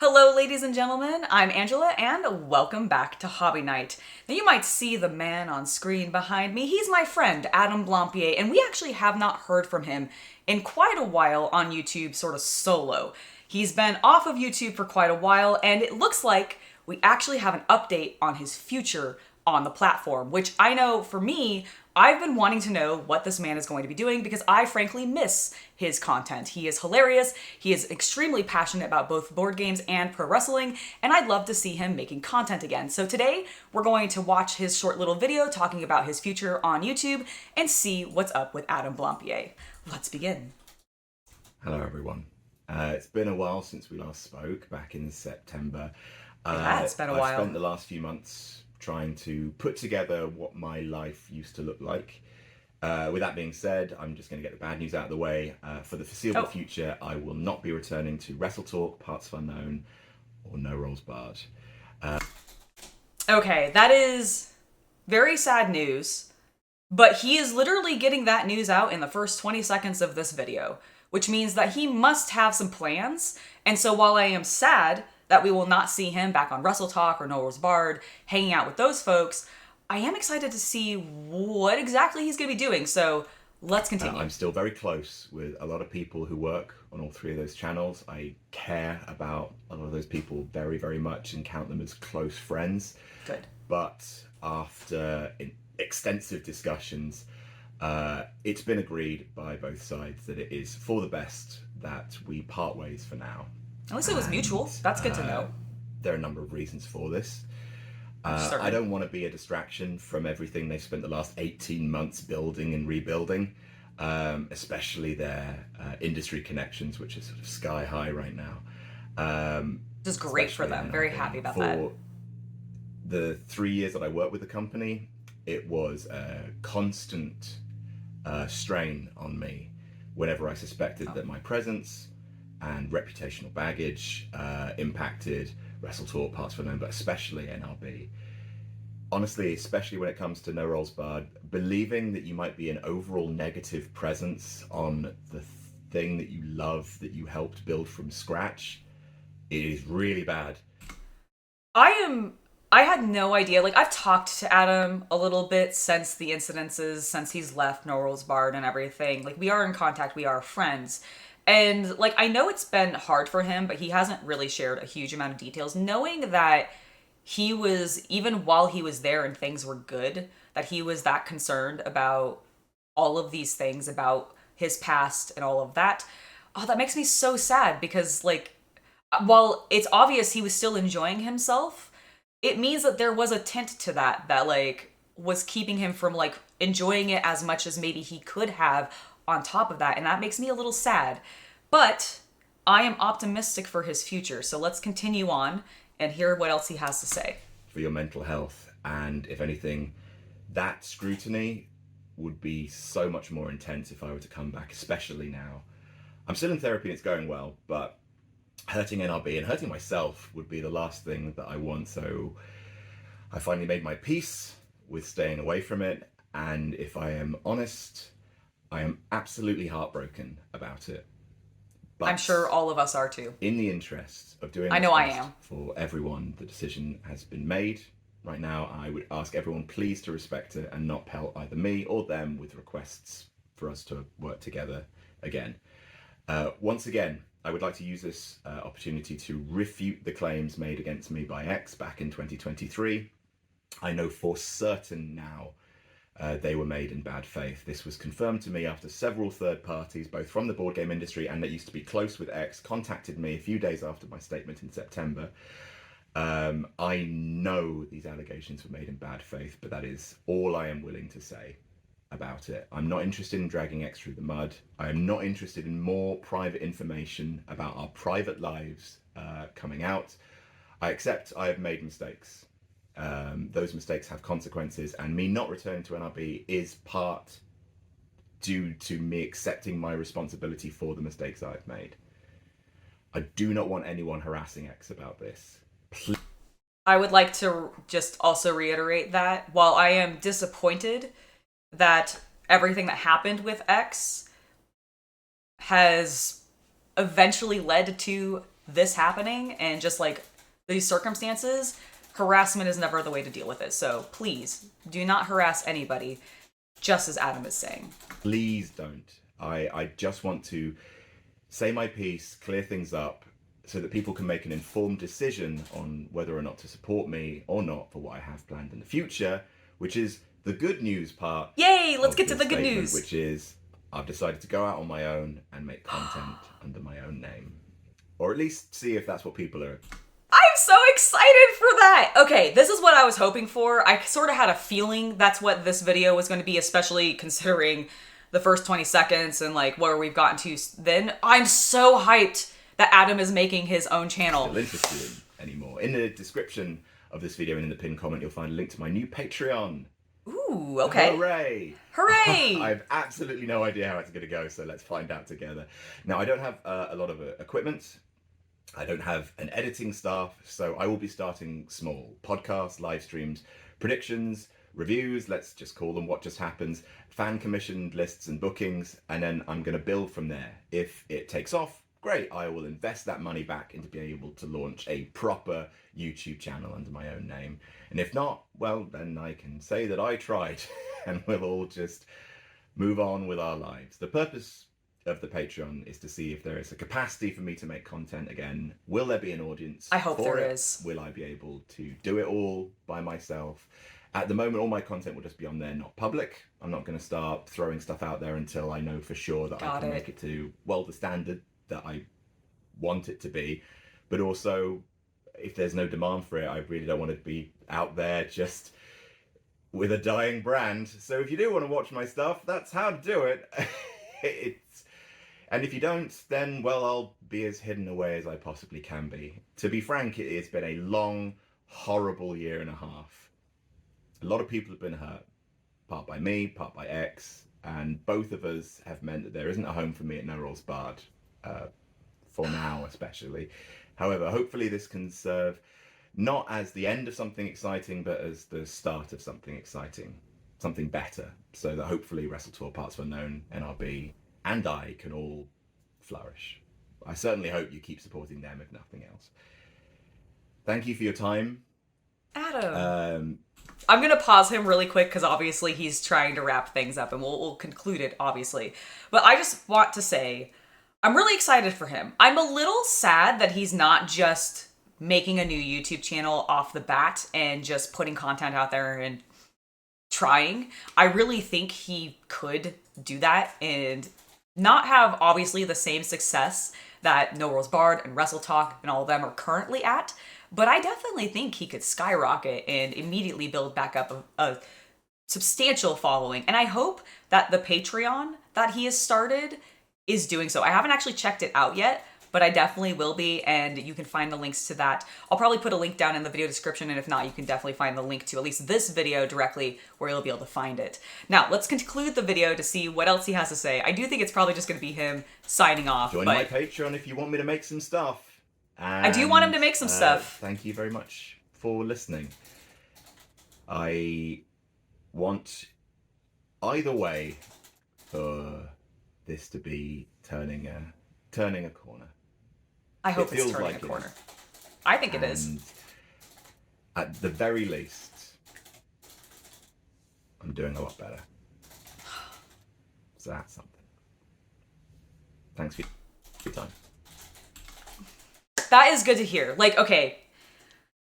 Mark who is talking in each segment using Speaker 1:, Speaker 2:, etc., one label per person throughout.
Speaker 1: Hello, ladies and gentlemen. I'm Angela, and welcome back to Hobby Night. Now, you might see the man on screen behind me. He's my friend, Adam Blampied, and we actually have not heard from him in quite a while on YouTube, sort of solo. He's been off of YouTube for quite a while, and it looks like we actually have an update on his future on the platform, which I know for me, I've been wanting to know what this man is going to be doing because I frankly miss his content. He is hilarious, he is extremely passionate about both board games and pro wrestling, and I'd love to see him making content again. So today, we're going to watch his short little video talking about his future on YouTube and see what's up with Adam Blampied. Let's begin.
Speaker 2: Hello everyone. It's been a while since we last spoke, back in September.
Speaker 1: It has been a while.
Speaker 2: I've spent the last few months trying to put together what my life used to look like. With that being said, I'm just going to get the bad news out of the way. For the foreseeable future, I will not be returning to Wrestletalk, Parts of Unknown, or No Rolls Barred.
Speaker 1: Okay, that is very sad news, but he is literally getting that news out in the first 20 seconds of this video, which means that he must have some plans. And so while I am sad that we will not see him back on Wrestletalk or No Rolls Barred, hanging out with those folks, I am excited to see what exactly he's going to be doing. So let's continue.
Speaker 2: I'm still very close with a lot of people who work on all three of those channels. I care about a lot of those people very, very much and count them as close friends.
Speaker 1: Good.
Speaker 2: But after extensive discussions, it's been agreed by both sides that it is for the best that we part ways for now.
Speaker 1: At least it was mutual. That's good to know.
Speaker 2: There are a number of reasons for this. I don't want to be a distraction from everything they spent the last 18 months building and rebuilding, especially their industry connections, which is sort of sky high right now.
Speaker 1: Just great for them. Very happy about that.
Speaker 2: For the 3 years that I worked with the company, it was a constant strain on me whenever I suspected that my presence and reputational baggage impacted Wrestletalk, Parts of Unknown, but especially NRB. Honestly, especially when it comes to No Rolls Barred, believing that you might be an overall negative presence on the thing that you love, that you helped build from scratch, it is really bad.
Speaker 1: I had no idea. Like, I've talked to Adam a little bit since the incidences, since he's left No Rolls Barred and everything. Like, we are in contact, we are friends. And, like, I know it's been hard for him, but he hasn't really shared a huge amount of details. Knowing that he was, even while he was there and things were good, that he was that concerned about all of these things, about his past and all of that, that makes me so sad because, like, while it's obvious he was still enjoying himself, it means that there was a tint to that, like, was keeping him from, like, enjoying it as much as maybe he could have on top of that, and that makes me a little sad. But I am optimistic for his future, so let's continue on and hear what else he has to say.
Speaker 2: For your mental health, and if anything, that scrutiny would be so much more intense if I were to come back, especially now. I'm still in therapy and it's going well, but hurting NRB and hurting myself would be the last thing that I want, so I finally made my peace with staying away from it, and if I am honest, I am absolutely heartbroken about it. But
Speaker 1: I'm sure all of us are too.
Speaker 2: in the interest of doing
Speaker 1: I know I am.
Speaker 2: for everyone, the decision has been made. Right now, I would ask everyone please to respect it and not pelt either me or them with requests for us to work together again. Once again, I would like to use this opportunity to refute the claims made against me by X back in 2023. I know for certain now they were made in bad faith. This was confirmed to me after several third parties, both from the board game industry and that used to be close with X, contacted me a few days after my statement in September. I know these allegations were made in bad faith, but that is all I am willing to say about it. I'm not interested in dragging X through the mud. I am not interested in more private information about our private lives coming out. I accept I have made mistakes. Those mistakes have consequences, and me not returning to NRB is part due to me accepting my responsibility for the mistakes I've made. I do not want anyone harassing X about this. Please.
Speaker 1: I would like to just also reiterate that while I am disappointed that everything that happened with X has eventually led to this happening and just like these circumstances, harassment is never the way to deal with it. So please do not harass anybody, just as Adam is saying.
Speaker 2: Please don't. I just want to say my piece, clear things up, so that people can make an informed decision on whether or not to support me or not for what I have planned in the future, which is the good news part.
Speaker 1: Yay, let's get to the good news.
Speaker 2: Which is I've decided to go out on my own and make content under my own name. Or at least see if that's what people are.
Speaker 1: I'm so excited for that. Okay, this is what I was hoping for. I sort of had a feeling that's what this video was going to be, especially considering the first 20 seconds and like where we've gotten to then. I'm so hyped that Adam is making his own channel.
Speaker 2: Still interested in anymore. In the description of this video and in the pinned comment, you'll find a link to my new Patreon.
Speaker 1: Ooh, okay.
Speaker 2: Hooray!
Speaker 1: Hooray!
Speaker 2: I have absolutely no idea how it's going to go, so let's find out together. Now, I don't have a lot of equipment. I don't have an editing staff, so I will be starting small. Podcasts, live streams, predictions, reviews, let's just call them what just happens, fan commissioned lists and bookings, and then I'm going to build from there. If it takes off, great, I will invest that money back into being able to launch a proper YouTube channel under my own name. And if not, well, then I can say that I tried and we'll all just move on with our lives. The purpose of the Patreon is to see if there is a capacity for me to make content again. Will there be an audience?
Speaker 1: I hope there is.
Speaker 2: Will I be able to do it all by myself? At the moment, all my content will just be on there, not public. I'm not going to start throwing stuff out there until I know for sure that I can make it to, well, the standard that I want it to be. But also, if there's no demand for it, I really don't want to be out there just with a dying brand. So if you do want to watch my stuff, that's how to do it. And if you don't, then, well, I'll be as hidden away as I possibly can be. To be frank, it's been a long, horrible year and a half. A lot of people have been hurt, part by me, part by X, and both of us have meant that there isn't a home for me at No Rules Barred, for now especially. However, hopefully this can serve not as the end of something exciting, but as the start of something exciting, something better, so that hopefully Wrestletalk, Parts Unknown, NRB, and I can all flourish. I certainly hope you keep supporting them, if nothing else. Thank you for your time.
Speaker 1: Adam. I'm going to pause him really quick because obviously he's trying to wrap things up and we'll conclude it, obviously. But I just want to say, I'm really excited for him. I'm a little sad that he's not just making a new YouTube channel off the bat and just putting content out there and trying. I really think he could do that and not have obviously the same success that No Rules Barred and Wrestletalk and all of them are currently at, but I definitely think he could skyrocket and immediately build back up a substantial following. And I hope that the Patreon that he has started is doing so. I haven't actually checked it out yet, but I definitely will be, and you can find the links to that. I'll probably put a link down in the video description, and if not, you can definitely find the link to at least this video directly where you'll be able to find it. Now, let's conclude the video to see what else he has to say. I do think it's probably just going to be him signing off.
Speaker 2: Join my Patreon if you want me to make some stuff. And,
Speaker 1: I do want him to make some stuff.
Speaker 2: Thank you very much for listening. I want either way for this to be turning a corner.
Speaker 1: I hope it's turning a corner. I think it is.
Speaker 2: At the very least, I'm doing a lot better. So that's something. Thanks for your time.
Speaker 1: That is good to hear. Like, okay,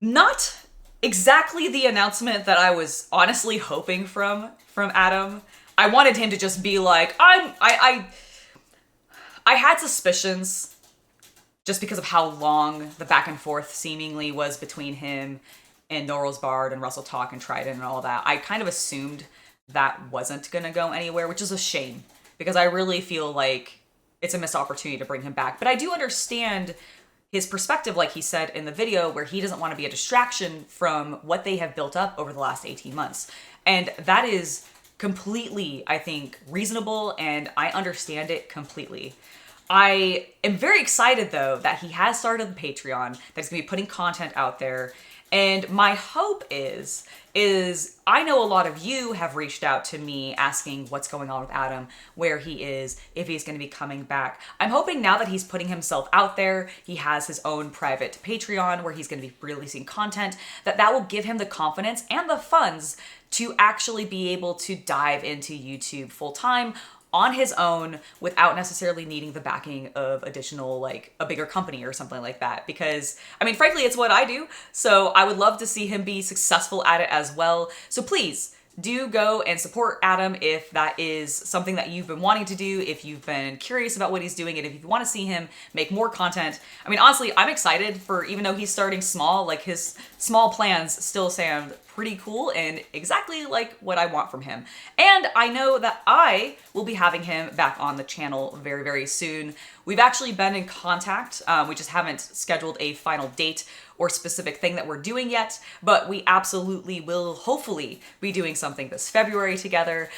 Speaker 1: not exactly the announcement that I was honestly hoping from Adam. I wanted him to just be like, I had suspicions just because of how long the back and forth seemingly was between him and No Rules Barred and Wrestletalk and Trident and all that. I kind of assumed that wasn't going to go anywhere, which is a shame because I really feel like it's a missed opportunity to bring him back. But I do understand his perspective, like he said in the video, where he doesn't want to be a distraction from what they have built up over the last 18 months. And that is completely, I think, reasonable, and I understand it completely. I am very excited, though, that he has started the Patreon, that he's going to be putting content out there. And my hope is I know a lot of you have reached out to me asking what's going on with Adam, where he is, if he's going to be coming back. I'm hoping now that he's putting himself out there, he has his own private Patreon where he's going to be releasing content, that will give him the confidence and the funds to actually be able to dive into YouTube full time on his own without necessarily needing the backing of additional, like a bigger company or something like that. Because, I mean, frankly, it's what I do. So I would love to see him be successful at it as well. So please do go and support Adam if that is something that you've been wanting to do, if you've been curious about what he's doing, and if you want to see him make more content. I mean, honestly, I'm excited for, even though he's starting small, like his small plans still sound pretty cool and exactly like what I want from him. And I know that I will be having him back on the channel very, very soon. We've actually been in contact. We just haven't scheduled a final date or specific thing that we're doing yet, but we absolutely will hopefully be doing something this February together.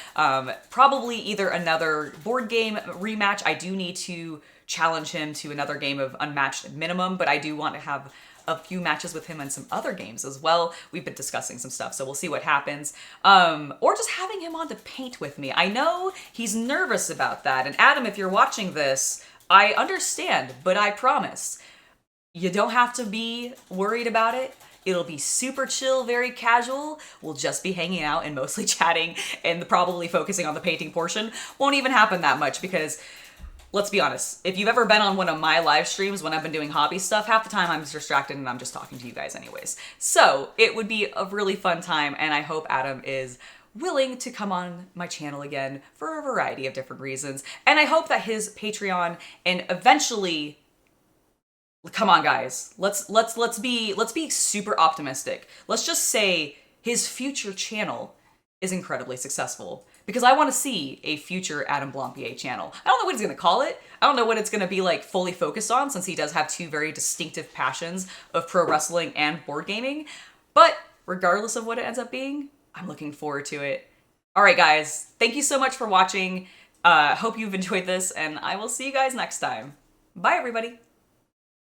Speaker 1: Probably either another board game rematch. I do need to challenge him to another game of Unmatched Minimum, but I do want to have a few matches with him and some other games as well. We've been discussing some stuff, so we'll see what happens. Or just having him on to paint with me. I know he's nervous about that, and Adam, if you're watching this, I understand, but I promise, you don't have to be worried about it. It'll be super chill, very casual. We'll just be hanging out and mostly chatting and probably focusing on the painting portion. Won't even happen that much because, let's be honest, if you've ever been on one of my live streams when I've been doing hobby stuff, half the time I'm distracted and I'm just talking to you guys anyways. So it would be a really fun time, and I hope Adam is willing to come on my channel again for a variety of different reasons. And I hope that his Patreon and eventually, come on guys, let's be super optimistic. Let's just say his future channel is incredibly successful, because I want to see a future Adam Blampied channel. I don't know what he's going to call it. I don't know what it's going to be like fully focused on, since he does have two very distinctive passions of pro wrestling and board gaming. But regardless of what it ends up being, I'm looking forward to it. All right, guys, thank you so much for watching. Hope you've enjoyed this, and I will see you guys next time. Bye, everybody.